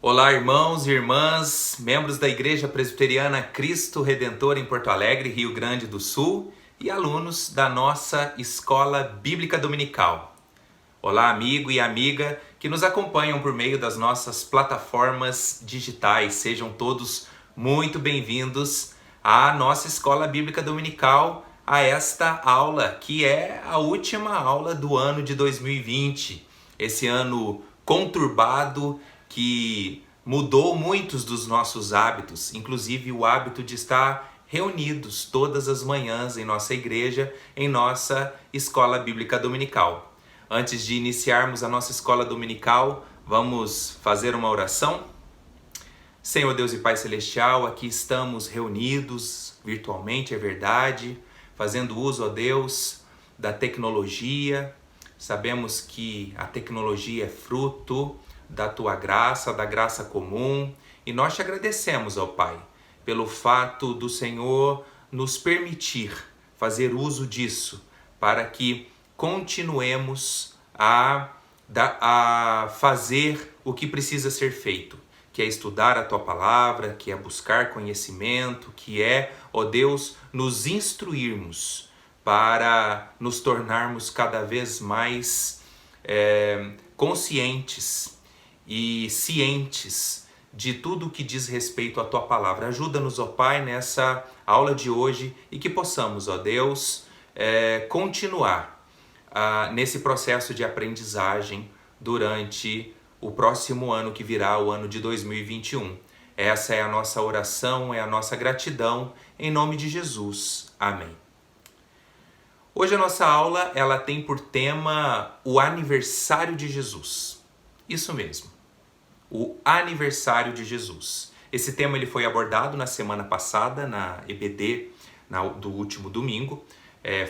Olá, irmãos e irmãs, membros da Igreja Presbiteriana Cristo Redentor em Porto Alegre, Rio Grande do Sul, e alunos da nossa Escola Bíblica Dominical. Olá, amigo e amiga que nos acompanham por meio das nossas plataformas digitais. Sejam todos muito bem-vindos à nossa Escola Bíblica Dominical, a esta aula, que é a última aula do ano de 2020. Esse ano conturbado que mudou muitos dos nossos hábitos, inclusive o hábito de estar reunidos todas as manhãs em nossa igreja, em nossa Escola Bíblica Dominical. Antes de iniciarmos a nossa escola dominical, vamos fazer uma oração? Senhor Deus e Pai Celestial, aqui estamos reunidos virtualmente, é verdade, fazendo uso, ó Deus, da tecnologia. Sabemos que a tecnologia é fruto da Tua graça, da graça comum, e nós te agradecemos, ó Pai, pelo fato do Senhor nos permitir fazer uso disso, para que continuemos a fazer o que precisa ser feito, que é estudar a Tua Palavra, que é buscar conhecimento, que é, ó Deus, nos instruirmos para nos tornarmos cada vez mais conscientes e cientes de tudo que diz respeito à Tua Palavra. Ajuda-nos, ó Pai, nessa aula de hoje e que possamos, ó Deus, continuar nesse processo de aprendizagem durante o próximo ano que virá, o ano de 2021. Essa é a nossa oração, é a nossa gratidão, em nome de Jesus. Amém. Hoje a nossa aula ela tem por tema o aniversário de Jesus. Isso mesmo, o aniversário de Jesus. Esse tema ele foi abordado na semana passada, na EBD, do último domingo.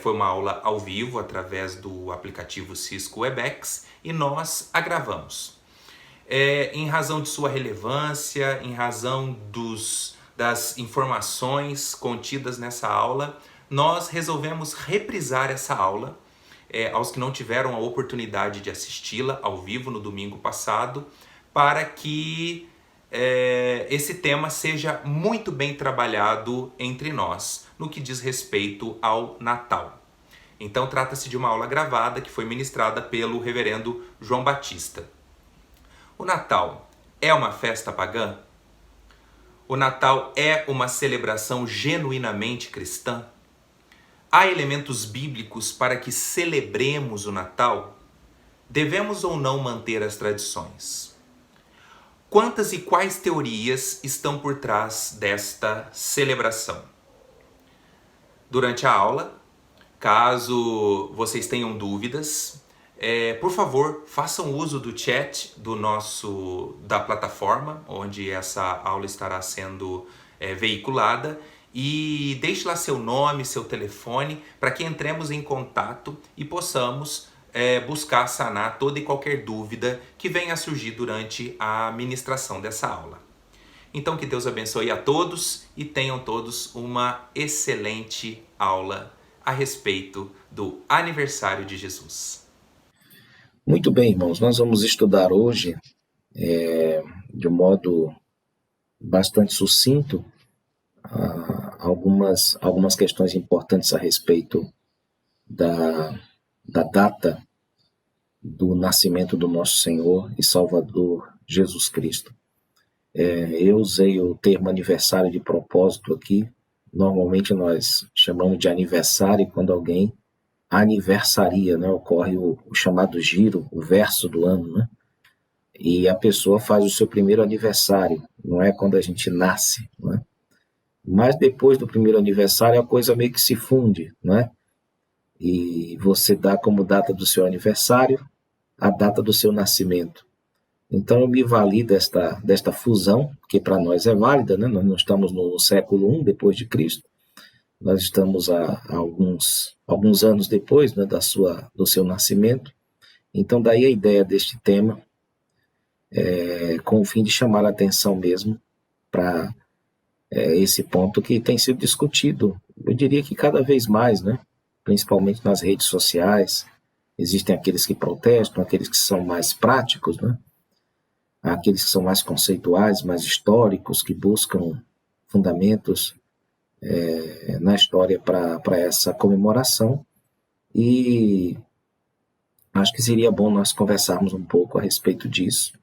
Foi uma aula ao vivo através do aplicativo Cisco Webex e nós agravamos. Em razão de sua relevância, em razão das informações contidas nessa aula, nós resolvemos reprisar essa aula aos que não tiveram a oportunidade de assisti-la ao vivo no domingo passado, para que esse tema seja muito bem trabalhado entre nós no que diz respeito ao Natal. Então trata-se de uma aula gravada que foi ministrada pelo reverendo João Batista. O Natal é uma festa pagã? O Natal é uma celebração genuinamente cristã? Há elementos bíblicos para que celebremos o Natal? Devemos ou não manter as tradições? Quantas e quais teorias estão por trás desta celebração? Durante a aula, caso vocês tenham dúvidas, por favor, façam uso do chat da plataforma onde essa aula estará sendo veiculada e deixe lá seu nome, seu telefone, para que entremos em contato e possamos buscar sanar toda e qualquer dúvida que venha a surgir durante a ministração dessa aula. Então que Deus abençoe a todos e tenham todos uma excelente aula a respeito do aniversário de Jesus. Muito bem, irmãos, nós vamos estudar hoje, de um modo bastante sucinto, algumas questões importantes a respeito da data do nascimento do nosso Senhor e Salvador Jesus Cristo. Eu usei o termo aniversário de propósito aqui. Normalmente nós chamamos de aniversário quando alguém aniversaria, né? Ocorre o chamado giro, o verso do ano, né? E a pessoa faz o seu primeiro aniversário, não é quando a gente nasce, não é? Mas depois do primeiro aniversário a coisa meio que se funde, não é? E você dá como data do seu aniversário a data do seu nascimento. Então eu me vali desta fusão, que para nós é válida, né? Nós não estamos no século I depois de Cristo, nós estamos a alguns anos depois, né, do seu nascimento. Então daí a ideia deste tema, com o fim de chamar a atenção mesmo para esse ponto que tem sido discutido, eu diria que cada vez mais, né? Principalmente nas redes sociais. Existem aqueles que protestam, aqueles que são mais práticos, né? aqueles que são mais conceituais, mais históricos, que buscam fundamentos na história para essa comemoração. E acho que seria bom nós conversarmos um pouco a respeito disso,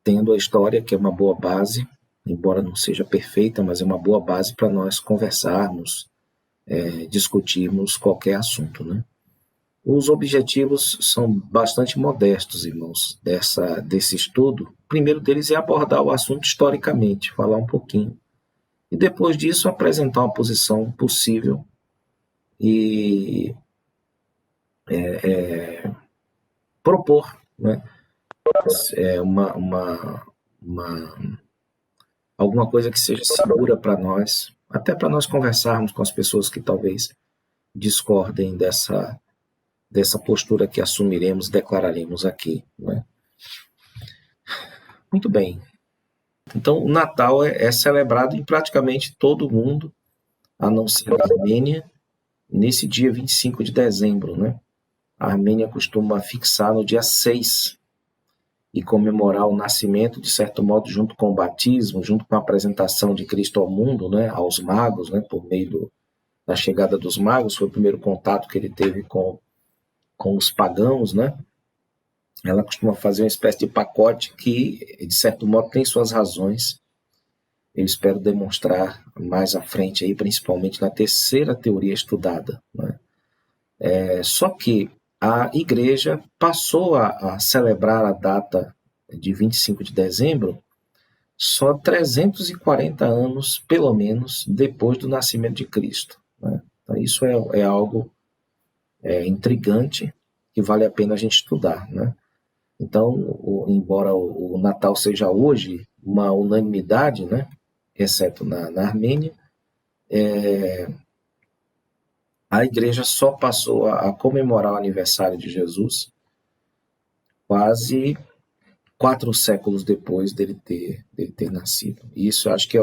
tendo a história, que é uma boa base, embora não seja perfeita, mas é uma boa base para nós conversarmos, discutirmos qualquer assunto, né? Os objetivos são bastante modestos, irmãos, desse estudo. O primeiro deles é abordar o assunto historicamente, falar um pouquinho. E depois disso, apresentar uma posição possível e propor, né, alguma coisa que seja segura para nós, até para nós conversarmos com as pessoas que talvez discordem dessa postura que assumiremos, declararemos aqui, né? Muito bem. Então, o Natal é celebrado em praticamente todo o mundo, a não ser na Armênia, nesse dia 25 de dezembro, né? A Armênia costuma fixar no dia 6 e comemorar o nascimento, de certo modo, junto com o batismo, junto com a apresentação de Cristo ao mundo, né? Aos magos, né? Por meio da chegada dos magos, foi o primeiro contato que ele teve com os pagãos, né? Ela costuma fazer uma espécie de pacote que, de certo modo, tem suas razões. Eu espero demonstrar mais à frente, aí, principalmente na terceira teoria estudada, né? Só que a igreja passou a celebrar a data de 25 de dezembro só 340 anos, pelo menos, depois do nascimento de Cristo, né? Então, isso é algo intrigante que vale a pena a gente estudar, né? Então, embora o Natal seja hoje uma unanimidade, né, exceto na Armênia, a igreja só passou a comemorar o aniversário de Jesus quase 4 séculos depois dele ter nascido. E isso eu acho que é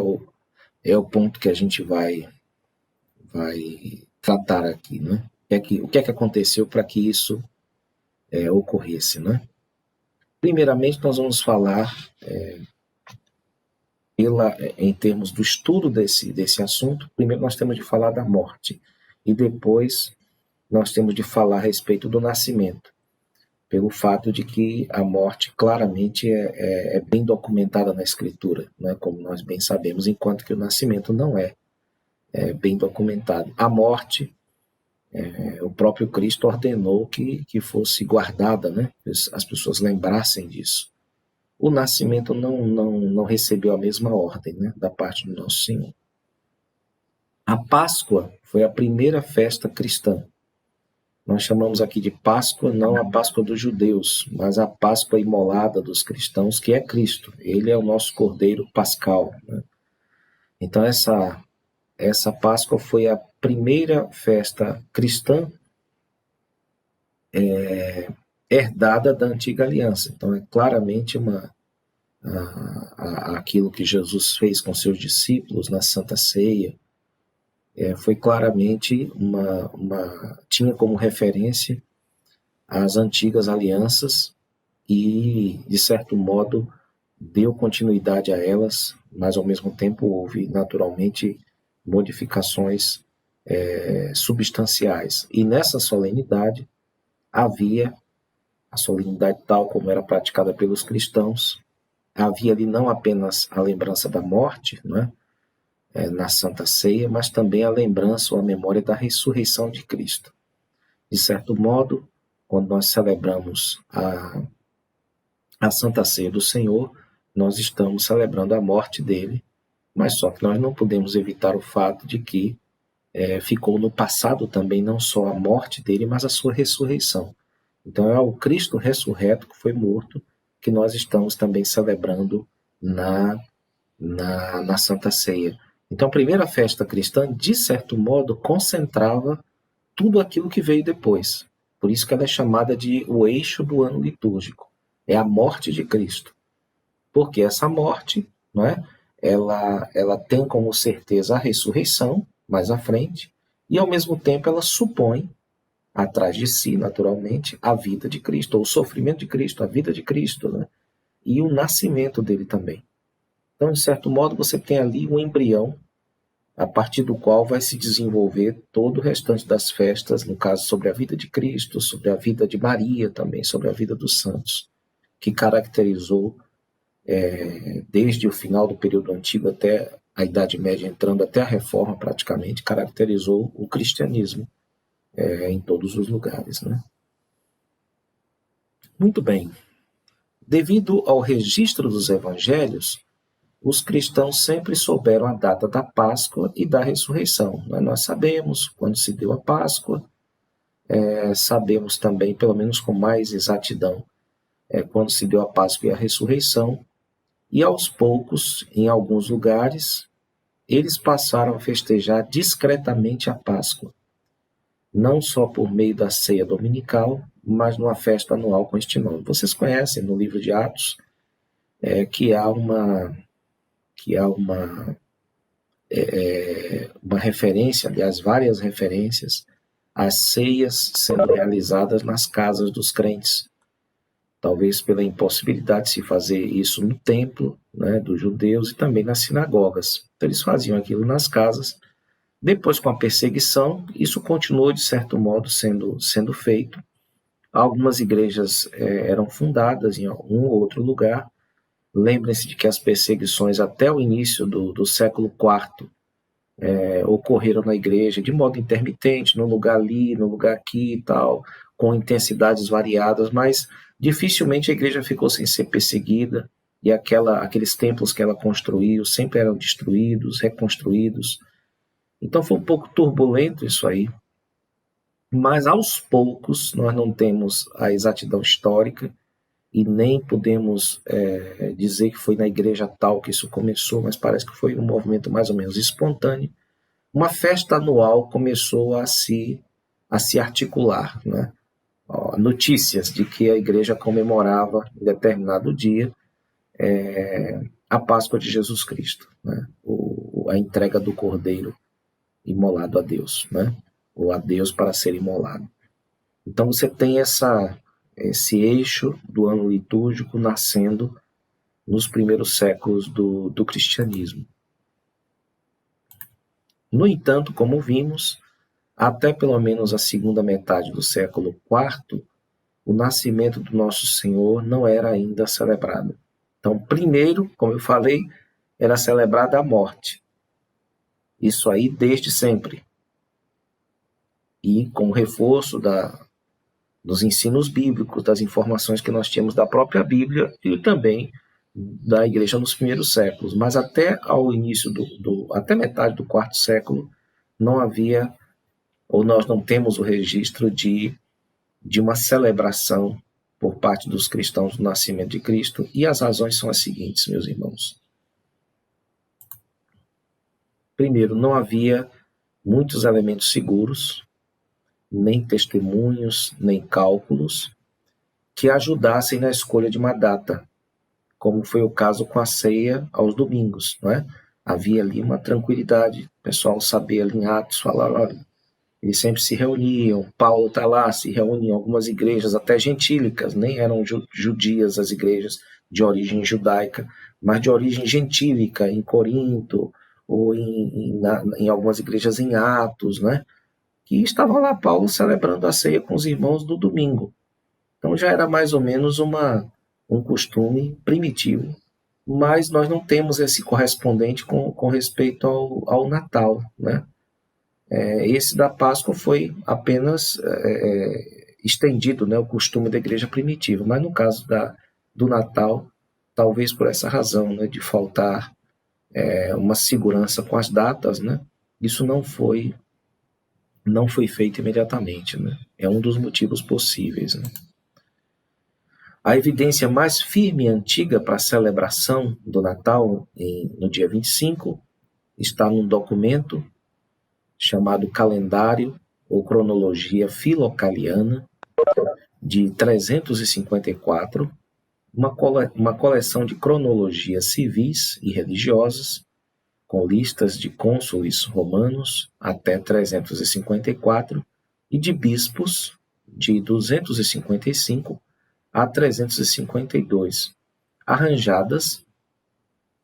o ponto que a gente vai tratar aqui, né? O que é que aconteceu para que isso ocorresse, né? Primeiramente, nós vamos falar em termos do estudo desse assunto. Primeiro, nós temos de falar da morte e depois nós temos de falar a respeito do nascimento, pelo fato de que a morte claramente é bem documentada na Escritura, né, como nós bem sabemos, enquanto que o nascimento não é bem documentado. A morte, o próprio Cristo ordenou que fosse guardada, né, as pessoas lembrassem disso. O nascimento não recebeu a mesma ordem, né, da parte do nosso Senhor. A Páscoa foi a primeira festa cristã. Nós chamamos aqui de Páscoa, não a Páscoa dos judeus, mas a Páscoa imolada dos cristãos, que é Cristo. Ele é o nosso Cordeiro Pascal, né? Então, essa Páscoa foi a primeira festa cristã herdada da Antiga Aliança. Então, é claramente aquilo que Jesus fez com seus discípulos na Santa Ceia, foi claramente tinha como referência as antigas alianças e, de certo modo, deu continuidade a elas, mas, ao mesmo tempo, houve, naturalmente, modificações substanciais. E nessa solenidade havia a solenidade tal como era praticada pelos cristãos, havia ali não apenas a lembrança da morte, né, na Santa Ceia, mas também a lembrança ou a memória da ressurreição de Cristo. De certo modo, quando nós celebramos a Santa Ceia do Senhor, nós estamos celebrando a morte dele, mas só que nós não podemos evitar o fato de que ficou no passado também não só a morte dele, mas a sua ressurreição. Então é o Cristo ressurreto que foi morto que nós estamos também celebrando na Santa Ceia. Então a primeira festa cristã, de certo modo, concentrava tudo aquilo que veio depois. Por isso que ela é chamada de o eixo do ano litúrgico. É a morte de Cristo. Porque essa morte, não é? Ela tem como certeza a ressurreição, mais à frente, e ao mesmo tempo ela supõe, atrás de si, naturalmente, a vida de Cristo, ou o sofrimento de Cristo, a vida de Cristo, né? e o nascimento dele também. Então, de certo modo, você tem ali um embrião a partir do qual vai se desenvolver todo o restante das festas, no caso sobre a vida de Cristo, sobre a vida de Maria também, sobre a vida dos santos, que caracterizou desde o final do período antigo até a Idade Média, entrando até a Reforma praticamente, caracterizou o cristianismo em todos os lugares, né? Muito bem. Devido ao registro dos evangelhos, os cristãos sempre souberam a data da Páscoa e da ressurreição. Nós sabemos quando se deu a Páscoa, sabemos também, pelo menos com mais exatidão, quando se deu a Páscoa e a ressurreição, e aos poucos, em alguns lugares, eles passaram a festejar discretamente a Páscoa, não só por meio da ceia dominical, mas numa festa anual com este nome. Vocês conhecem no livro de Atos que há uma referência, aliás, várias referências às ceias sendo realizadas nas casas dos crentes. Talvez pela impossibilidade de se fazer isso no templo, né, dos judeus e também nas sinagogas. Então, eles faziam aquilo nas casas. Depois, com a perseguição, isso continuou, de certo modo, sendo feito. Algumas igrejas eram fundadas em um ou outro lugar. Lembrem-se de que as perseguições até o início do século IV ocorreram na igreja de modo intermitente, no lugar ali, no lugar aqui e tal, com intensidades variadas, mas dificilmente a igreja ficou sem ser perseguida, e aqueles templos que ela construiu sempre eram destruídos, reconstruídos. Então foi um pouco turbulento isso aí, mas aos poucos nós não temos a exatidão histórica e nem podemos dizer que foi na igreja tal que isso começou, mas parece que foi um movimento mais ou menos espontâneo. Uma festa anual começou a se articular, né? Notícias de que a igreja comemorava em determinado dia a Páscoa de Jesus Cristo, né? A entrega do cordeiro imolado a Deus, né? Ou a Deus para ser imolado. Então você tem esse eixo do ano litúrgico nascendo nos primeiros séculos do cristianismo. No entanto, como vimos, até pelo menos a segunda metade do século IV, o nascimento do nosso Senhor não era ainda celebrado. Então, primeiro, como eu falei, era celebrada a morte. Isso aí desde sempre. E com o reforço dos ensinos bíblicos, das informações que nós tínhamos da própria Bíblia e também da igreja nos primeiros séculos. Mas até ao início até metade do quarto século, não havia, ou nós não temos o registro de uma celebração por parte dos cristãos do nascimento de Cristo, e as razões são as seguintes, meus irmãos. Primeiro, não havia muitos elementos seguros, nem testemunhos, nem cálculos, que ajudassem na escolha de uma data, como foi o caso com a ceia aos domingos, não é? Havia ali uma tranquilidade, o pessoal sabia ali em Atos, falar, olha, eles sempre se reuniam, Paulo está lá, se reúne em algumas igrejas, até gentílicas, nem eram judias as igrejas de origem judaica, mas de origem gentílica, em Corinto, ou em algumas igrejas em Atos, né? Que estava lá Paulo celebrando a ceia com os irmãos no domingo. Então já era mais ou menos um costume primitivo, mas nós não temos esse correspondente com respeito ao Natal, né? Esse da Páscoa foi apenas estendido, né, o costume da igreja primitiva, mas no caso do Natal, talvez por essa razão, né, de faltar uma segurança com as datas, né, isso não foi feito imediatamente, né? É um dos motivos possíveis, né? A evidência mais firme e antiga para a celebração do Natal no dia 25 está num documento chamado Calendário ou Cronologia Filocaliana, de 354, uma coleção de cronologias civis e religiosas, com listas de cônsules romanos até 354 e de bispos de 255 a 352, arranjadas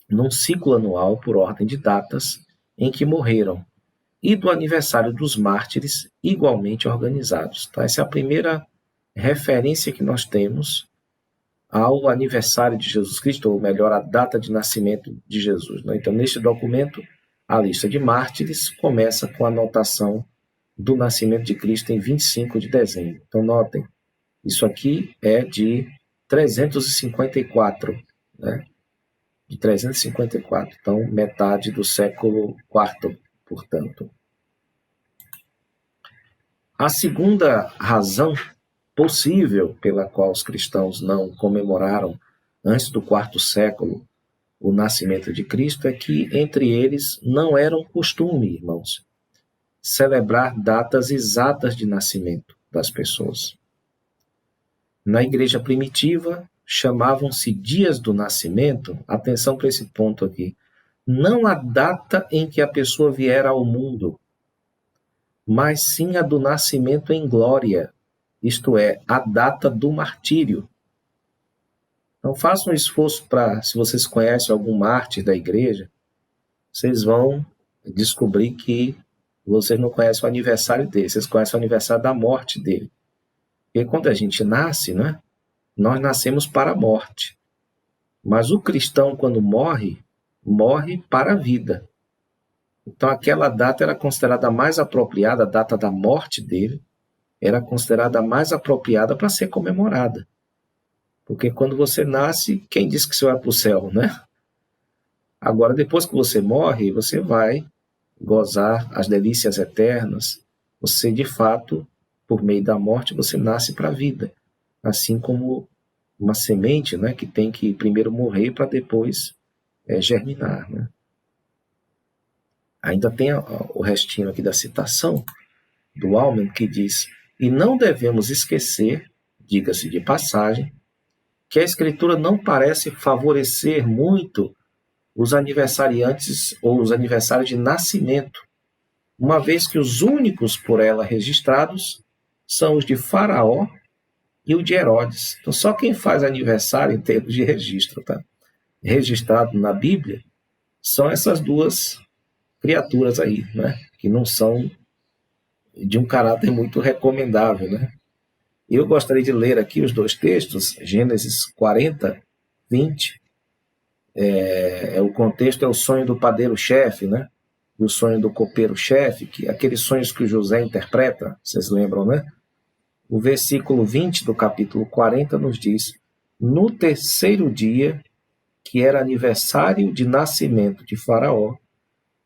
num ciclo anual por ordem de datas em que morreram, e do aniversário dos mártires igualmente organizados. Tá? Essa é a primeira referência que nós temos ao aniversário de Jesus Cristo, ou melhor, a data de nascimento de Jesus. Né? Então, neste documento, a lista de mártires começa com a anotação do nascimento de Cristo em 25 de dezembro. Então, notem, isso aqui é de 354, né? De 354, então metade do século IV, portanto. A segunda razão possível pela qual os cristãos não comemoraram antes do IV século o nascimento de Cristo é que entre eles não era um costume, irmãos, celebrar datas exatas de nascimento das pessoas. Na igreja primitiva, chamavam-se dias do nascimento, atenção para esse ponto aqui, não a data em que a pessoa viera ao mundo, mas sim a do nascimento em glória, isto é, a data do martírio. Então façam um esforço para, se vocês conhecem algum mártir da igreja, vocês vão descobrir que vocês não conhecem o aniversário dele, vocês conhecem o aniversário da morte dele. Porque quando a gente nasce, né, nós nascemos para a morte. Mas o cristão, quando morre, morre para a vida. Então aquela data era considerada mais apropriada, a data da morte dele, era considerada mais apropriada para ser comemorada. Porque quando você nasce, quem diz que você vai para o céu, né? Agora, depois que você morre, você vai gozar as delícias eternas. Você, de fato, por meio da morte, você nasce para a vida. Assim como uma semente, né, que tem que primeiro morrer para depois germinar. Né? Ainda tem o restinho aqui da citação do Allman que diz: e não devemos esquecer, diga-se de passagem, que a Escritura não parece favorecer muito os aniversariantes ou os aniversários de nascimento, uma vez que os únicos por ela registrados são os de Faraó e o de Herodes. Então, só quem faz aniversário em termos de registro, tá? Registrado na Bíblia, são essas duas criaturas aí, né? Que não são de um caráter muito recomendável, né? Eu gostaria de ler aqui os dois textos, Gênesis 40, 20. O contexto é o sonho do padeiro-chefe, né? E o sonho do copeiro-chefe, que aqueles sonhos que o José interpreta, vocês lembram, né? O versículo 20 do capítulo 40 nos diz: no terceiro dia, que era aniversário de nascimento de Faraó,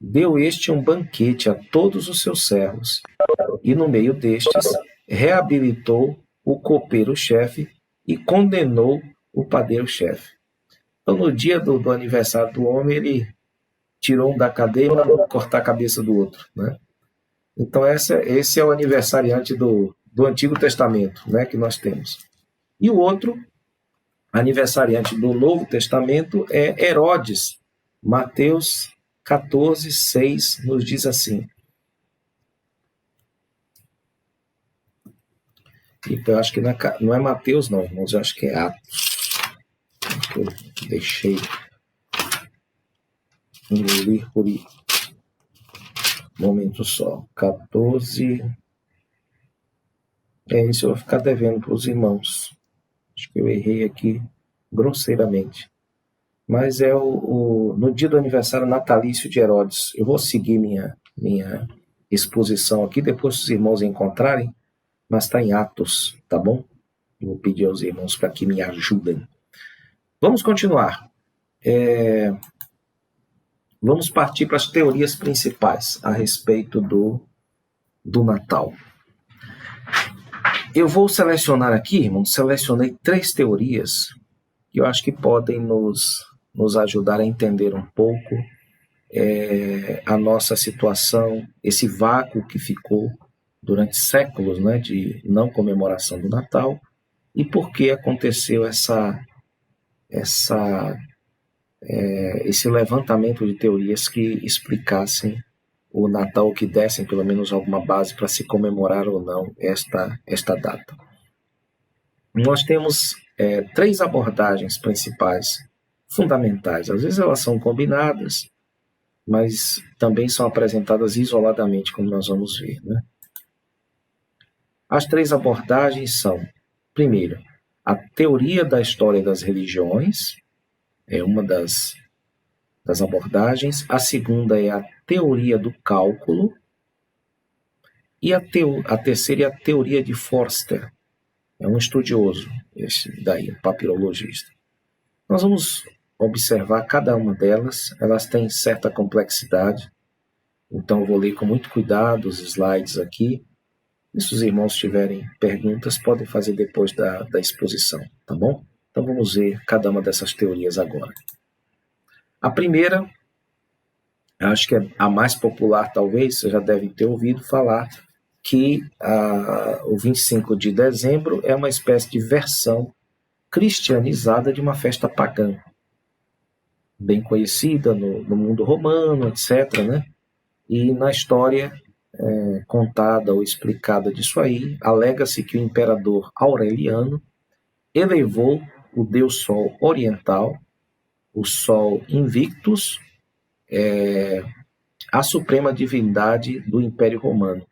deu este um banquete a todos os seus servos, e no meio destes reabilitou o copeiro-chefe e condenou o padeiro-chefe. Então, no dia do aniversário do homem, ele tirou um da cadeia e mandou cortar a cabeça do outro, né? Então, esse é o aniversariante do Antigo Testamento, né, que nós temos. E o outro aniversariante do Novo Testamento é Herodes. Mateus 14, 6 nos diz assim. Então, eu acho que não é Mateus, não, irmãos, eu acho que é Atos. Que eu deixei engolir por um momento só. 14. Isso eu vou ficar devendo para os irmãos. Acho que eu errei aqui grosseiramente. Mas é no dia do aniversário natalício de Herodes. Eu vou seguir minha exposição aqui, depois se os irmãos encontrarem, mas está em Atos, tá bom? Eu vou pedir aos irmãos para que me ajudem. Vamos continuar. Vamos partir para as teorias principais a respeito do Natal. Eu vou selecionar aqui, irmãos, selecionei 3 teorias que eu acho que podem nos ajudar a entender um pouco a nossa situação, esse vácuo que ficou durante séculos, né, de não comemoração do Natal, e por que aconteceu esse levantamento de teorias que explicassem o Natal, que dessem pelo menos alguma base para se comemorar ou não esta data. Nós temos 3 abordagens principais fundamentais. Às vezes elas são combinadas, mas também são apresentadas isoladamente, como nós vamos ver, né? As três abordagens são, primeiro, a teoria da história das religiões, é uma das abordagens. A segunda é a teoria do cálculo. E a terceira é a teoria de Forster. É um estudioso, esse daí, um papirologista. Nós vamos observar cada uma delas. Elas têm certa complexidade. Então, eu vou ler com muito cuidado os slides aqui. E se os irmãos tiverem perguntas, podem fazer depois da exposição, tá bom? Então, vamos ver cada uma dessas teorias agora. A primeira, acho que é a mais popular, talvez, vocês já devem ter ouvido falar, que o 25 de dezembro é uma espécie de versão cristianizada de uma festa pagã, bem conhecida no mundo romano, etc., né? E na história contada ou explicada disso aí, alega-se que o imperador Aureliano elevou o deus Sol oriental, o Sol Invictus, à suprema divindade do Império Romano,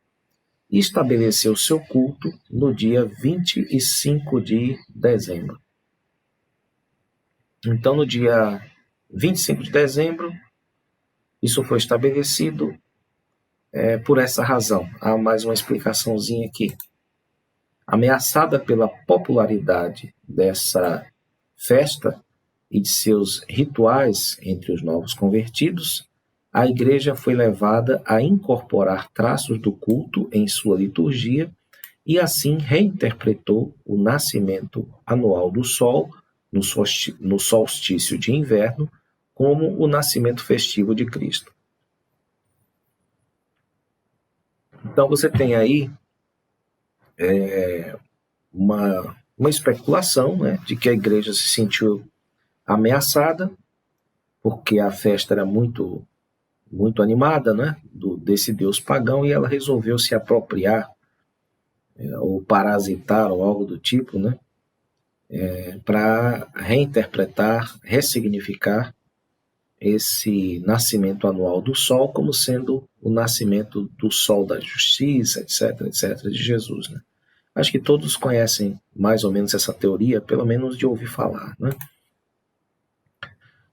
e estabeleceu seu culto no dia 25 de dezembro. Então, no dia 25 de dezembro, isso foi estabelecido por essa razão. Há mais uma explicaçãozinha aqui. Ameaçada pela popularidade dessa festa e de seus rituais entre os novos convertidos, a igreja foi levada a incorporar traços do culto em sua liturgia e assim reinterpretou o nascimento anual do Sol, no solstício de inverno, como o nascimento festivo de Cristo. Então você tem aí uma especulação, né, de que a igreja se sentiu ameaçada, porque a festa era muito animada, né, desse deus pagão, e ela resolveu se apropriar ou parasitar ou algo do tipo, né, para reinterpretar, ressignificar esse nascimento anual do Sol como sendo o nascimento do Sol da justiça, etc., etc., de Jesus, né? Acho que todos conhecem mais ou menos essa teoria, pelo menos de ouvir falar, né?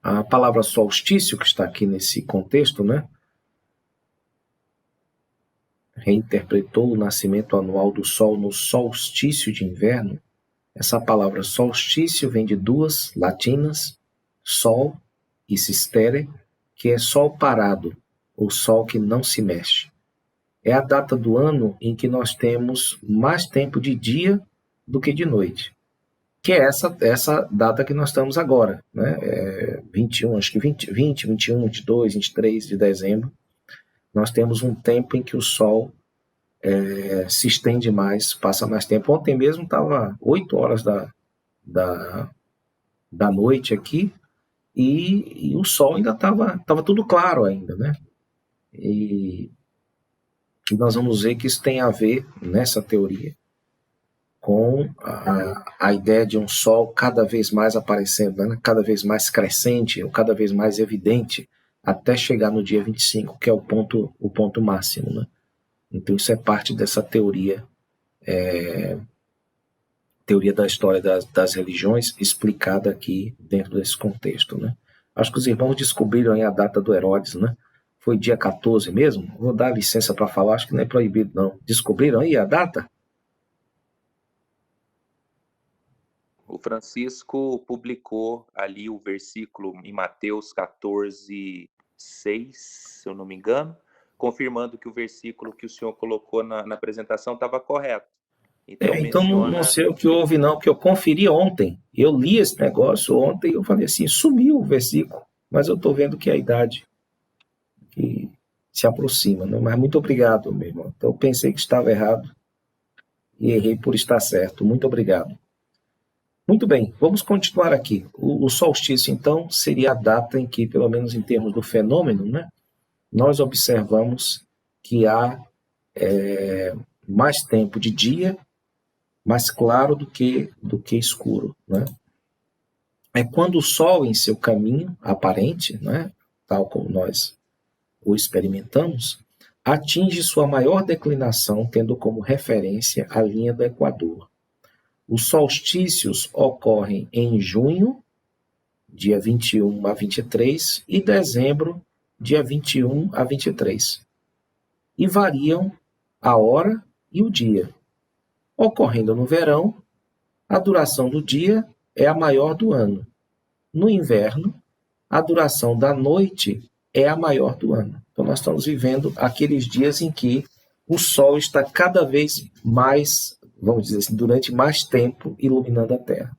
A palavra solstício, que está aqui nesse contexto, né, reinterpretou o nascimento anual do Sol no solstício de inverno. Essa palavra solstício vem de duas latinas, sol e sistere, que é sol parado, ou sol que não se mexe. É a data do ano em que nós temos mais tempo de dia do que de noite, que é essa data que nós estamos agora, né? 21, acho que 20, 21, 22, 23 de dezembro, nós temos um tempo em que o sol se estende mais, passa mais tempo. Ontem mesmo estava 8 horas da noite aqui, e o sol ainda estava tudo claro ainda, né? E nós vamos ver que isso tem a ver, nessa teoria, com a ideia de um sol cada vez mais aparecendo, né? Cada vez mais crescente, ou cada vez mais evidente, até chegar no dia 25, que é o ponto máximo, né? Então isso é parte dessa teoria da história das religiões, explicada aqui dentro desse contexto, né? Acho que os irmãos descobriram aí a data do Herodes, né? Foi dia 14 mesmo? Vou dar licença para falar, acho que não é proibido, não. Descobriram aí a data? O Francisco publicou ali o versículo em Mateus 14, 6, se eu não me engano, confirmando que o versículo que o senhor colocou na apresentação estava correto. Então, Então não sei o que houve, não, porque eu conferi ontem. Eu li esse negócio ontem e eu falei assim, sumiu o versículo, mas eu estou vendo que é a idade que se aproxima, né? Mas muito obrigado, meu irmão. Então, eu pensei que estava errado e errei por estar certo. Muito obrigado. Muito bem, vamos continuar aqui. O solstício, então, seria a data em que, pelo menos em termos do fenômeno, né, nós observamos que há mais tempo de dia, mais claro do que escuro, né? é quando o Sol, em seu caminho aparente, né, tal como nós o experimentamos, atinge sua maior declinação, tendo como referência a linha do Equador. Os solstícios ocorrem em junho, dia 21 a 23, e dezembro, dia 21 a 23, e variam a hora e o dia. Ocorrendo no verão, a duração do dia é a maior do ano. No inverno, a duração da noite é a maior do ano. Então, nós estamos vivendo aqueles dias em que o Sol está cada vez mais, vamos dizer assim, durante mais tempo iluminando a Terra.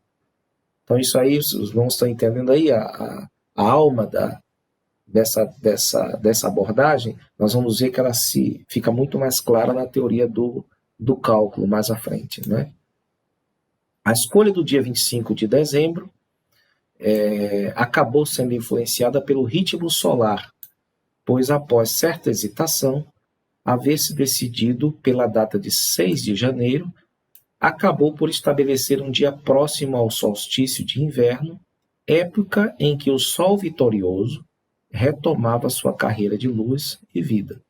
Então, isso aí, os irmãos estão entendendo aí a alma dessa abordagem. Nós vamos ver que ela fica muito mais clara na teoria do cálculo mais à frente, né? A escolha do dia 25 de dezembro acabou sendo influenciada pelo ritmo solar, pois após certa hesitação, haver-se decidido pela data de 6 de janeiro, acabou por estabelecer um dia próximo ao solstício de inverno, época em que o Sol vitorioso retomava sua carreira de luz e vida.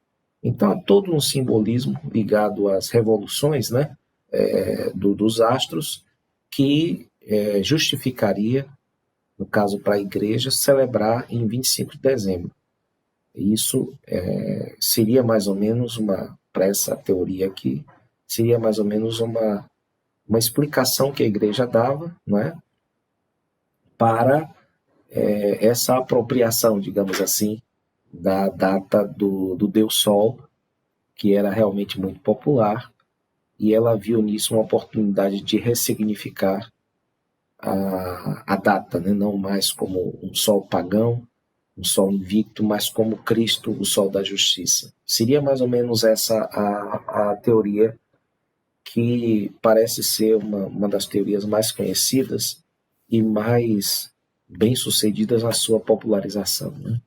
Então, há todo um simbolismo ligado às revoluções, né, dos astros, que justificaria, no caso para a igreja, celebrar em 25 de dezembro. Isso seria mais ou menos para essa teoria aqui, seria mais ou menos uma explicação que a igreja dava, não é, para essa apropriação, digamos assim, da data do Deus Sol, que era realmente muito popular, e ela viu nisso uma oportunidade de ressignificar a data, né? Não mais como um sol pagão, um sol invicto, mas como Cristo, o sol da justiça. Seria mais ou menos essa a teoria que parece ser uma das teorias mais conhecidas e mais bem-sucedidas na sua popularização, né?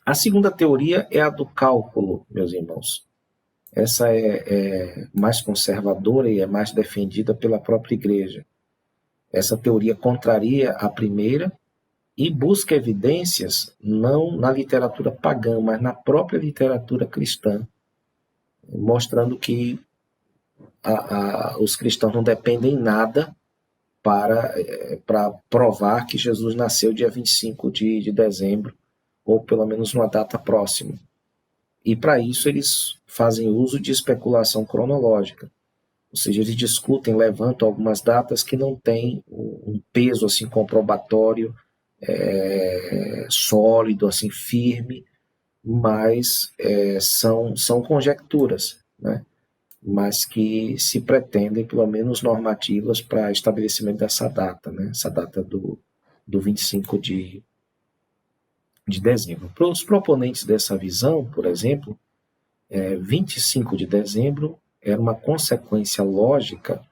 A segunda teoria é a do cálculo, meus irmãos. Essa é mais conservadora e é mais defendida pela própria igreja. Essa teoria contraria a primeira e busca evidências não na literatura pagã, mas na própria literatura cristã, mostrando que os cristãos não dependem em nada para provar que Jesus nasceu dia 25 de dezembro, ou pelo menos uma data próxima. E para isso eles fazem uso de especulação cronológica, ou seja, eles discutem, levantam algumas datas que não têm um peso assim comprobatório sólido, assim firme, mas são conjecturas, né? Mas que se pretendem pelo menos normativas para estabelecimento dessa data, né? Essa data do 25 de dezembro. Para os proponentes dessa visão, por exemplo, 25 de dezembro era uma consequência lógica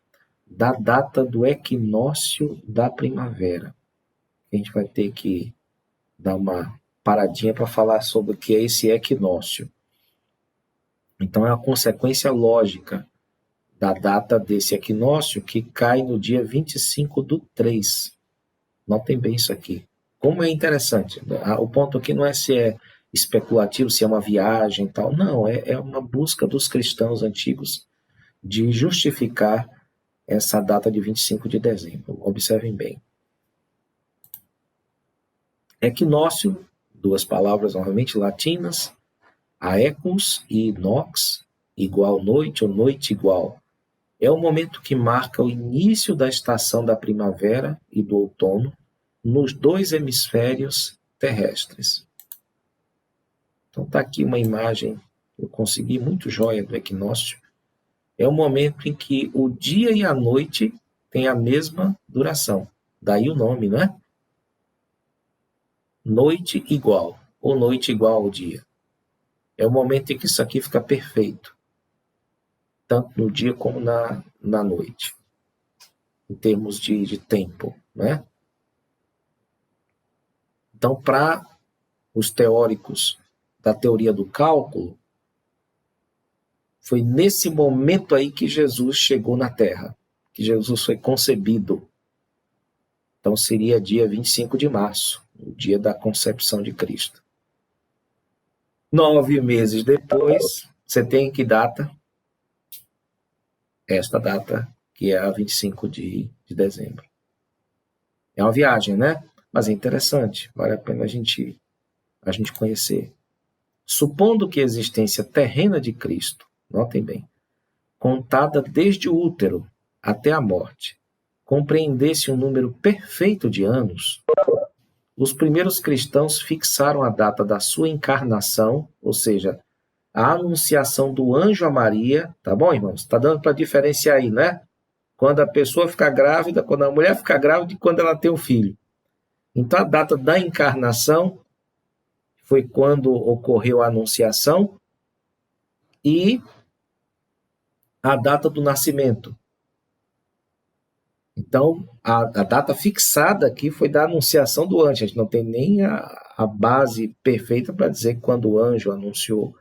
da data do equinócio da primavera. A gente vai ter que dar uma paradinha para falar sobre o que é esse equinócio. Então, é a consequência lógica da data desse equinócio que cai no dia 25 do 3. Notem bem isso aqui. Como é interessante. O ponto aqui não é se é especulativo, se é uma viagem e tal. Não, é uma busca dos cristãos antigos de justificar essa data de 25 de dezembro. Observem bem. Equinócio, duas palavras novamente latinas, aequus e nox, igual noite ou noite igual. É o momento que marca o início da estação da primavera e do outono nos dois hemisférios terrestres. Então está aqui uma imagem que eu consegui muito jóia do equinócio. É o momento em que o dia e a noite têm a mesma duração. Daí o nome, não é? Noite igual, ou noite igual ao dia. É o momento em que isso aqui fica perfeito, tanto no dia como na noite, em termos de tempo, né? Então, para os teóricos da teoria do cálculo, foi nesse momento aí que Jesus chegou na Terra, que Jesus foi concebido. Então seria dia 25 de março, o dia da concepção de Cristo. 9 meses depois, você tem que data? Esta data, que é a 25 de dezembro. É uma viagem, né? Mas é interessante, vale a pena a gente conhecer. Supondo que a existência terrena de Cristo, notem bem, contada desde o útero até a morte, compreendesse um número perfeito de anos, os primeiros cristãos fixaram a data da sua encarnação, ou seja, a anunciação do anjo a Maria, tá bom, irmãos? Está dando para diferenciar aí, né? Quando a pessoa fica grávida, quando a mulher fica grávida e quando ela tem o filho. Então, a data da encarnação foi quando ocorreu a anunciação e a data do nascimento. Então, a data fixada aqui foi da anunciação do anjo. A gente não tem nem a base perfeita para dizer que quando o anjo anunciou,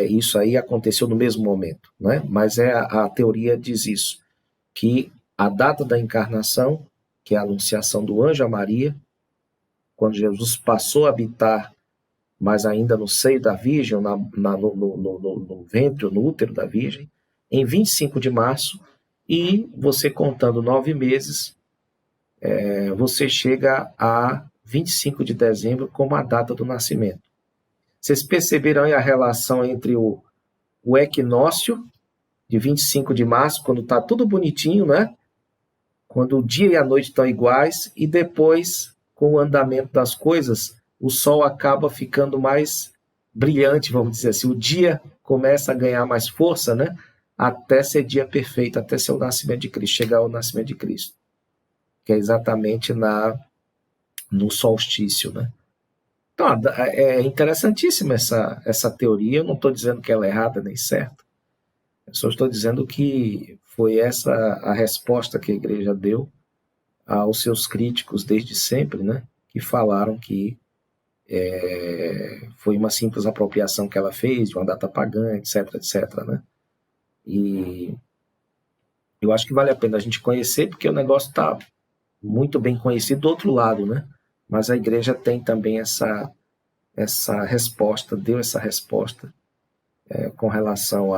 isso aí aconteceu no mesmo momento, né? Mas a teoria diz isso, que a data da encarnação, que é a anunciação do anjo a Maria, quando Jesus passou a habitar, mas ainda no seio da Virgem, no ventre, no útero da Virgem, em 25 de março, e você contando 9 meses, você chega a 25 de dezembro como a data do nascimento. Vocês perceberam aí a relação entre o equinócio, de 25 de março, quando está tudo bonitinho, né? Quando o dia e a noite estão iguais, e depois, com o andamento das coisas, o sol acaba ficando mais brilhante, vamos dizer assim. O dia começa a ganhar mais força, né? Até ser dia perfeito, até ser o nascimento de Cristo, chegar ao nascimento de Cristo, que é exatamente no solstício, né? Então, é interessantíssima essa teoria. Eu não estou dizendo que ela é errada nem certa. Eu só estou dizendo que foi essa a resposta que a igreja deu aos seus críticos desde sempre, né? Que falaram que foi uma simples apropriação que ela fez de uma data pagã, etc, etc, né? E eu acho que vale a pena a gente conhecer, porque o negócio está muito bem conhecido do outro lado, né? Mas a igreja tem também essa resposta, deu essa resposta com relação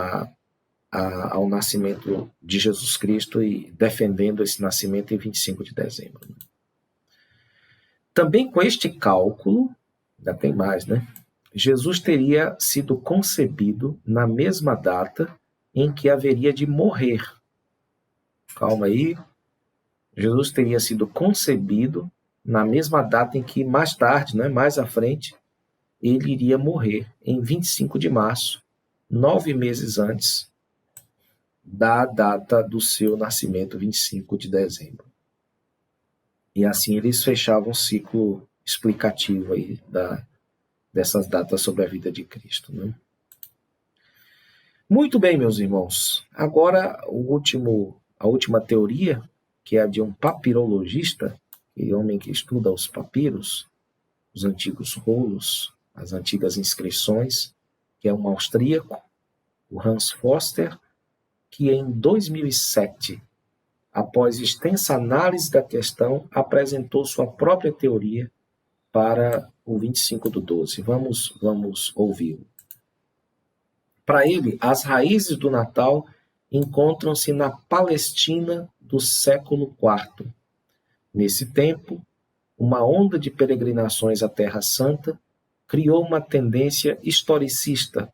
ao nascimento de Jesus Cristo e defendendo esse nascimento em 25 de dezembro. Também com este cálculo, ainda tem mais, né? Jesus teria sido concebido na mesma data em que haveria de morrer. Calma aí. Jesus teria sido concebido na mesma data em que mais tarde, né, mais à frente, ele iria morrer, em 25 de março, 9 meses antes da data do seu nascimento, 25 de dezembro. E assim eles fechavam um ciclo explicativo aí dessas datas sobre a vida de Cristo, né? Muito bem, meus irmãos. Agora, a última teoria, que é a de um papirologista, aquele homem que estuda os papiros, os antigos rolos, as antigas inscrições, que é um austríaco, o Hans Foster, que em 2007, após extensa análise da questão, apresentou sua própria teoria para o 25/12. Vamos ouvi-lo. Para ele, as raízes do Natal encontram-se na Palestina do século IV. Nesse tempo, uma onda de peregrinações à Terra Santa criou uma tendência historicista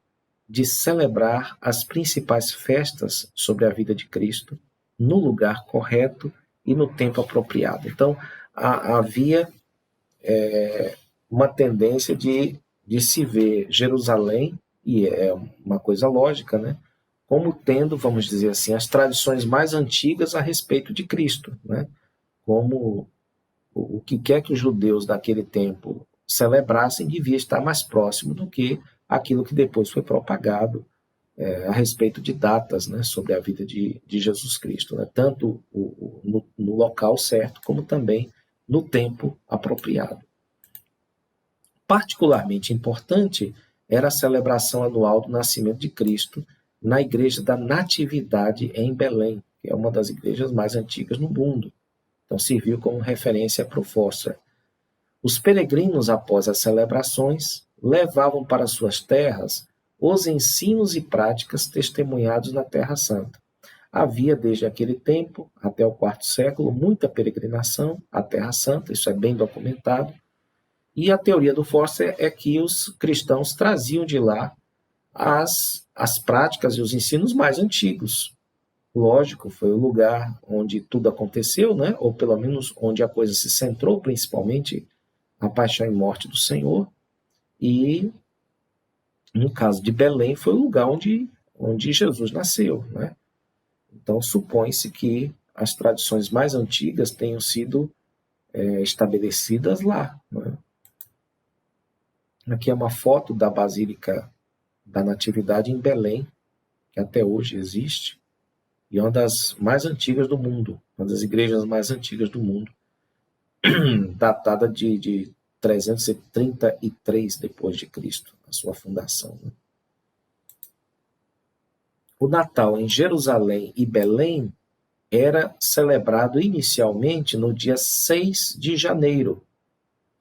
de celebrar as principais festas sobre a vida de Cristo no lugar correto e no tempo apropriado. Então, havia uma tendência de se ver Jerusalém, e é uma coisa lógica, né? Como tendo, vamos dizer assim, as tradições mais antigas a respeito de Cristo, né? Como o que quer que os judeus daquele tempo celebrassem devia estar mais próximo do que aquilo que depois foi propagado a respeito de datas, né, sobre a vida de Jesus Cristo, né? Tanto no local certo, como também no tempo apropriado. Particularmente importante era a celebração anual do nascimento de Cristo na Igreja da Natividade em Belém, que é uma das igrejas mais antigas no mundo. Então serviu como referência para o Foster. Os peregrinos, após as celebrações, levavam para suas terras os ensinos e práticas testemunhados na Terra Santa. Havia, desde aquele tempo até o quarto século, muita peregrinação à Terra Santa, isso é bem documentado, e a teoria do Foster é que os cristãos traziam de lá as práticas e os ensinos mais antigos. Lógico, foi o lugar onde tudo aconteceu, né? Ou pelo menos onde a coisa se centrou, principalmente a paixão e morte do Senhor. E, no caso de Belém, foi o lugar onde Jesus nasceu, né? Então, supõe-se que as tradições mais antigas tenham sido estabelecidas lá, né? Aqui é uma foto da Basílica da Natividade em Belém, que até hoje existe, e é uma das mais antigas do mundo, uma das igrejas mais antigas do mundo, datada de 333 depois de Cristo, a sua fundação, né? O Natal em Jerusalém e Belém era celebrado inicialmente no dia 6 de janeiro.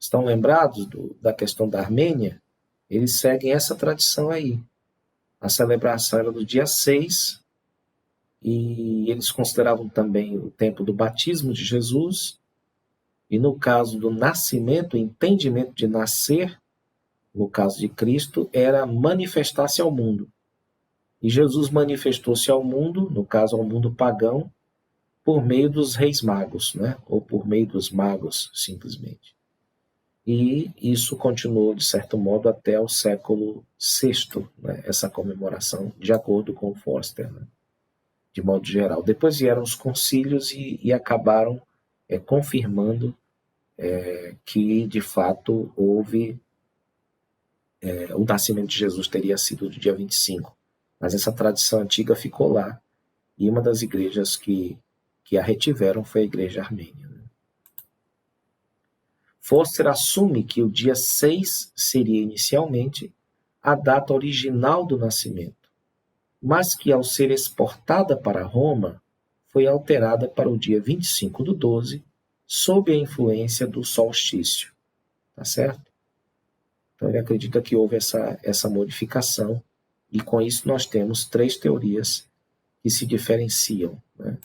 Estão lembrados da questão da Armênia? Eles seguem essa tradição aí. A celebração era no dia 6, e eles consideravam também o tempo do batismo de Jesus, e no caso do nascimento, o entendimento de nascer, no caso de Cristo, era manifestar-se ao mundo. E Jesus manifestou-se ao mundo, no caso ao mundo pagão, por meio dos reis magos, né? Ou por meio dos magos, simplesmente. E isso continuou, de certo modo, até o século VI, né? Essa comemoração, de acordo com o Foster, né? De modo geral. Depois vieram os concílios e acabaram confirmando que, de fato, houve o nascimento de Jesus teria sido do dia 25. Mas essa tradição antiga ficou lá, e uma das igrejas que a retiveram foi a igreja armênia. Foster assume que o dia 6 seria inicialmente a data original do nascimento, mas que ao ser exportada para Roma, foi alterada para o dia 25/12, sob a influência do solstício. Tá certo? Então ele acredita que houve essa modificação, e com isso nós temos 3 teorias que se diferenciam, né?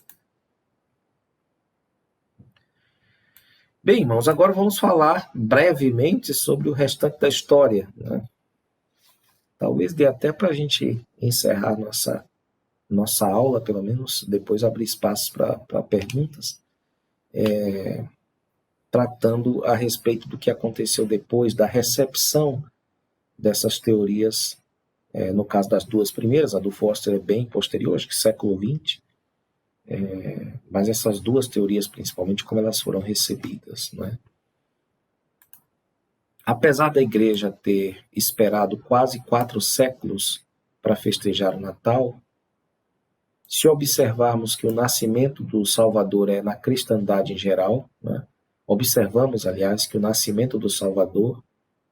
Bem, irmãos, agora vamos falar brevemente sobre o restante da história, né? Talvez dê até para a gente encerrar nossa aula, pelo menos, depois abrir espaços para perguntas, tratando a respeito do que aconteceu depois da recepção dessas teorias. No caso das 2 primeiras, a do Foster é bem posterior, acho que século XX, mas essas 2 teorias, principalmente, como elas foram recebidas, né? Apesar da igreja ter esperado quase 4 séculos para festejar o Natal, se observarmos que o nascimento do Salvador é na cristandade em geral, né? Observamos, aliás, que o nascimento do Salvador,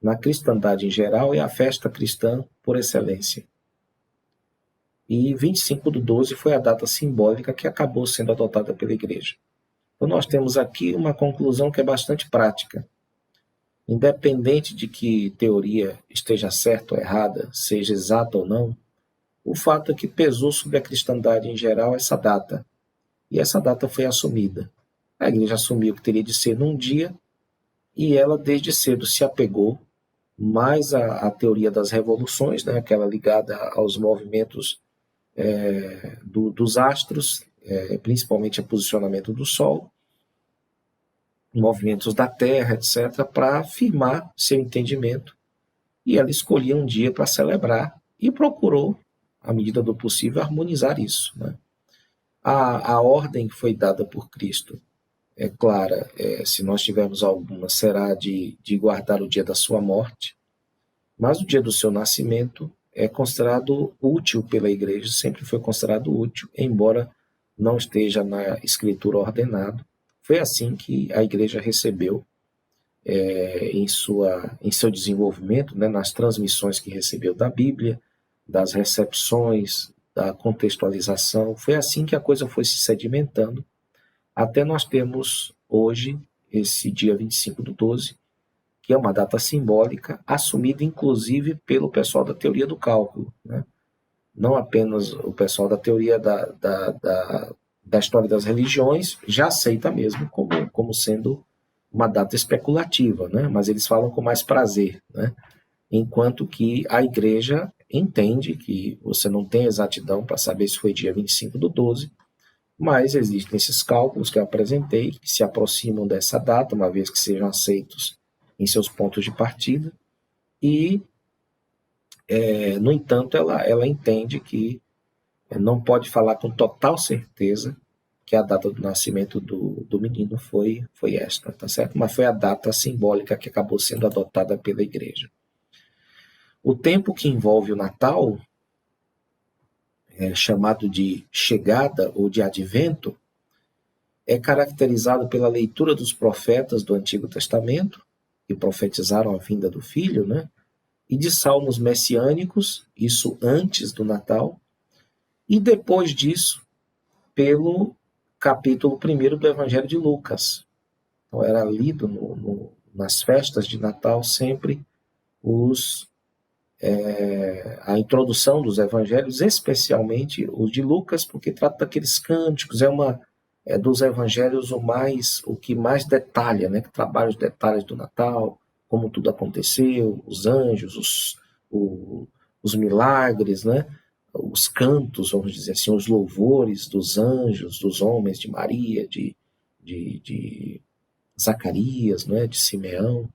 na cristandade em geral, é a festa cristã por excelência. E 25/12 foi a data simbólica que acabou sendo adotada pela igreja. Então nós temos aqui uma conclusão que é bastante prática. Independente de que teoria esteja certa ou errada, seja exata ou não, o fato é que pesou sobre a cristandade em geral essa data. E essa data foi assumida. A igreja assumiu que teria de ser num dia, e ela desde cedo se apegou mais à teoria das revoluções, né, aquela ligada aos movimentos dos astros, principalmente ao posicionamento do Sol, movimentos da Terra, etc., para afirmar seu entendimento. E ela escolhia um dia para celebrar e procurou, à medida do possível, harmonizar isso, né? A ordem que foi dada por Cristo é clara, se nós tivermos alguma, será de guardar o dia da sua morte, mas o dia do seu nascimento é considerado útil pela igreja, sempre foi considerado útil, embora não esteja na escritura ordenado. Foi assim que a igreja recebeu em seu desenvolvimento, né, nas transmissões que recebeu da Bíblia, das recepções, da contextualização. Foi assim que a coisa foi se sedimentando, até nós termos hoje, esse dia 25/12, que é uma data simbólica, assumida inclusive pelo pessoal da teoria do cálculo, né? Não apenas o pessoal da teoria da história das religiões já aceita mesmo como sendo uma data especulativa, né? Mas eles falam com mais prazer, né? Enquanto que a igreja entende que você não tem exatidão para saber se foi dia 25/12, mas existem esses cálculos que eu apresentei, que se aproximam dessa data, uma vez que sejam aceitos em seus pontos de partida, e, no entanto, ela entende que não pode falar com total certeza que a data do nascimento do menino foi esta, tá certo? Mas foi a data simbólica que acabou sendo adotada pela igreja. O tempo que envolve o Natal, chamado de chegada ou de advento, é caracterizado pela leitura dos profetas do Antigo Testamento, que profetizaram a vinda do Filho, né? E de salmos messiânicos, isso antes do Natal, e depois disso, pelo capítulo 1º do Evangelho de Lucas. Então, era lido nas festas de Natal sempre a introdução dos evangelhos, especialmente os de Lucas, porque trata daqueles cânticos, é dos evangelhos o que mais detalha, né, que trabalha os detalhes do Natal, como tudo aconteceu, os anjos, os milagres, né, os cantos, vamos dizer assim, os louvores dos anjos, dos homens, de Maria, de Zacarias, né, de Simeão.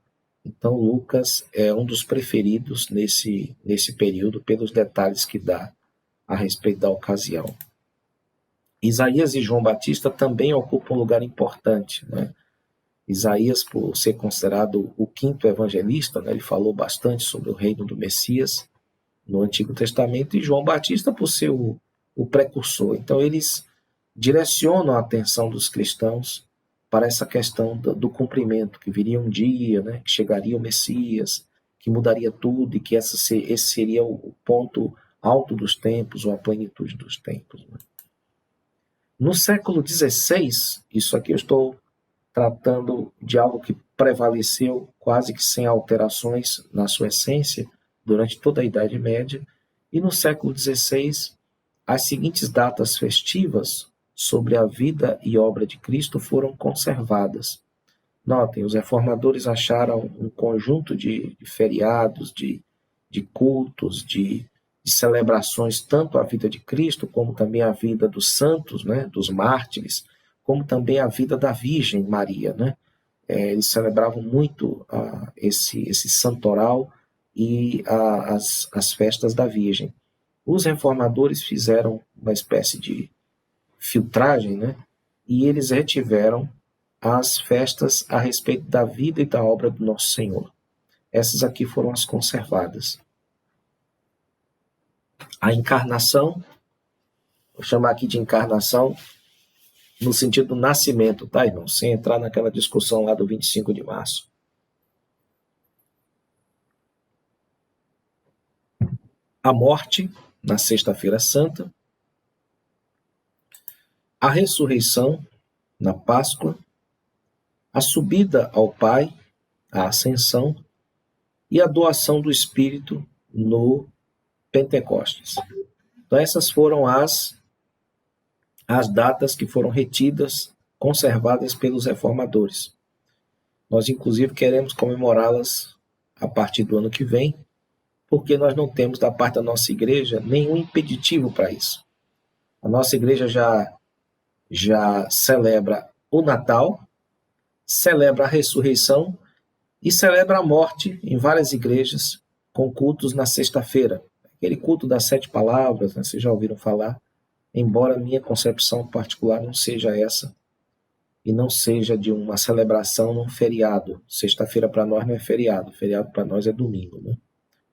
Então, Lucas é um dos preferidos nesse período, pelos detalhes que dá a respeito da ocasião. Isaías e João Batista também ocupam um lugar importante, né? Isaías, por ser considerado o quinto evangelista, né, ele falou bastante sobre o reino do Messias no Antigo Testamento, e João Batista, por ser o precursor. Então, eles direcionam a atenção dos cristãos para essa questão do cumprimento, que viria um dia, né, que chegaria o Messias, que mudaria tudo, e que esse seria o ponto alto dos tempos, ou a plenitude dos tempos, né? No século XVI, isso aqui eu estou tratando de algo que prevaleceu quase que sem alterações na sua essência durante toda a Idade Média, e no século XVI, as seguintes datas festivas sobre a vida e obra de Cristo foram conservadas. Notem, os reformadores acharam um conjunto de feriados, de cultos, de celebrações, tanto a vida de Cristo, como também a vida dos santos, né, dos mártires, como também a vida da Virgem Maria, né? Eles celebravam muito esse santoral e as festas da Virgem. Os reformadores fizeram uma espécie de filtragem, né? E eles retiveram as festas a respeito da vida e da obra do nosso Senhor. Essas aqui foram as conservadas. A encarnação, vou chamar aqui de encarnação no sentido do nascimento, tá, irmão? Sem entrar naquela discussão lá do 25 de março. A morte, na Sexta-feira Santa. A ressurreição, na Páscoa. A subida ao Pai, a ascensão. E a doação do Espírito no Pentecostes. Então, essas foram as datas que foram retidas, conservadas pelos reformadores. Nós, inclusive, queremos comemorá-las a partir do ano que vem, porque nós não temos, da parte da nossa igreja, nenhum impeditivo para isso. A nossa igreja já celebra o Natal, celebra a ressurreição e celebra a morte em várias igrejas, com cultos na sexta-feira. Aquele culto das 7 palavras, né, vocês já ouviram falar, embora a minha concepção particular não seja essa, e não seja de uma celebração num feriado. Sexta-feira para nós não é feriado para nós é domingo, né?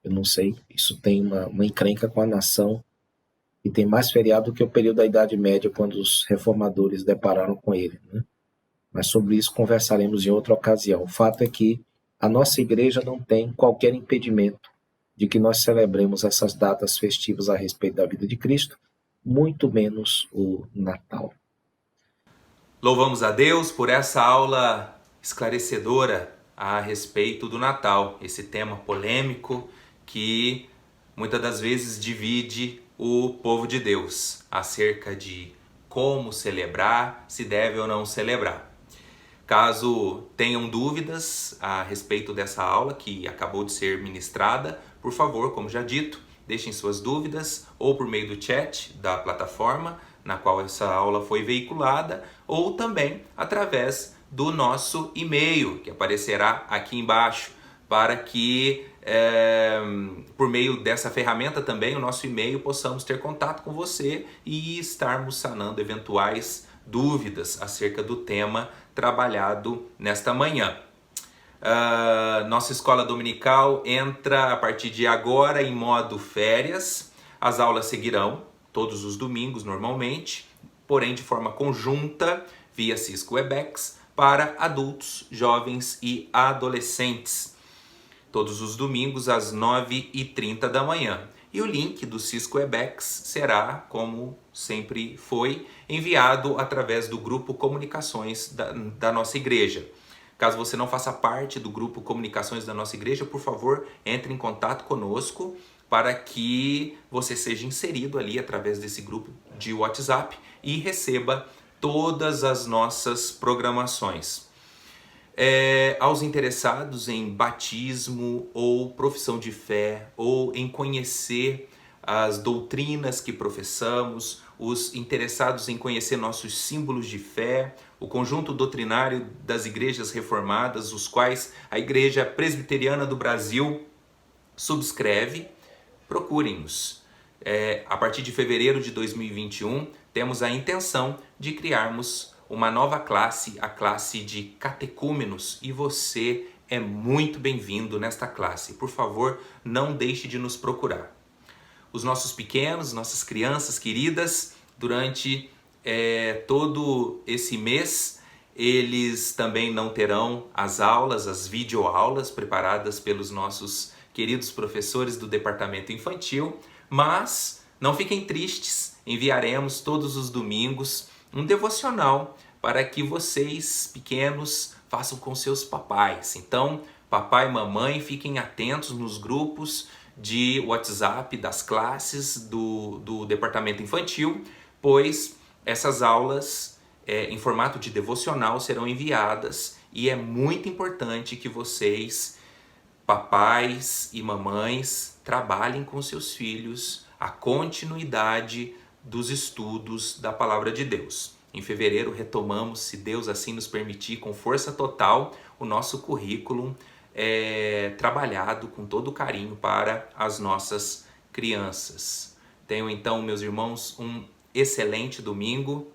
Eu não sei, isso tem uma encrenca com a nação, e tem mais feriado do que o período da Idade Média, quando os reformadores depararam com ele, né? Mas sobre isso conversaremos em outra ocasião. O fato é que a nossa igreja não tem qualquer impedimento de que nós celebremos essas datas festivas a respeito da vida de Cristo, muito menos o Natal. Louvamos a Deus por essa aula esclarecedora a respeito do Natal, esse tema polêmico que muitas das vezes divide o povo de Deus acerca de como celebrar, se deve ou não celebrar. Caso tenham dúvidas a respeito dessa aula que acabou de ser ministrada, por favor, como já dito, deixem suas dúvidas ou por meio do chat da plataforma na qual essa aula foi veiculada, ou também através do nosso e-mail, que aparecerá aqui embaixo, para que por meio dessa ferramenta também, o nosso e-mail, possamos ter contato com você e estarmos sanando eventuais dúvidas acerca do tema trabalhado nesta manhã. Nossa escola dominical entra a partir de agora em modo férias. As aulas seguirão todos os domingos normalmente, porém de forma conjunta via Cisco Webex para adultos, jovens e adolescentes. Todos os domingos às 9h30 da manhã. E o link do Cisco Webex será, como sempre foi, enviado através do grupo Comunicações da nossa igreja. Caso você não faça parte do grupo Comunicações da nossa igreja, por favor, entre em contato conosco para que você seja inserido ali através desse grupo de WhatsApp e receba todas as nossas programações. Aos interessados em batismo ou profissão de fé, ou em conhecer as doutrinas que professamos, os interessados em conhecer nossos símbolos de fé, o conjunto doutrinário das igrejas reformadas, os quais a Igreja Presbiteriana do Brasil subscreve, procurem-nos. A partir de fevereiro de 2021, temos a intenção de criarmos uma nova classe, a classe de catecúmenos, e você é muito bem-vindo nesta classe. Por favor, não deixe de nos procurar. Os nossos pequenos, nossas crianças queridas, durante todo esse mês, eles também não terão as aulas, as videoaulas preparadas pelos nossos queridos professores do departamento infantil, mas não fiquem tristes, enviaremos todos os domingos um devocional para que vocês, pequenos, façam com seus papais. Então, papai e mamãe, fiquem atentos nos grupos de WhatsApp das classes do departamento infantil, pois essas aulas em formato de devocional serão enviadas e é muito importante que vocês, papais e mamães, trabalhem com seus filhos a continuidade dos estudos da Palavra de Deus. Em fevereiro retomamos, se Deus assim nos permitir, com força total, o nosso currículo trabalhado com todo carinho para as nossas crianças. Tenham então, meus irmãos, um excelente domingo,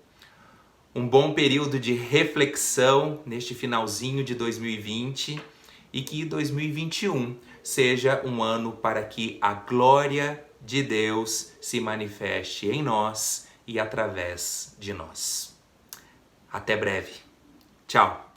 um bom período de reflexão neste finalzinho de 2020 e que 2021 seja um ano para que a glória de Deus se manifeste em nós e através de nós. Até breve. Tchau.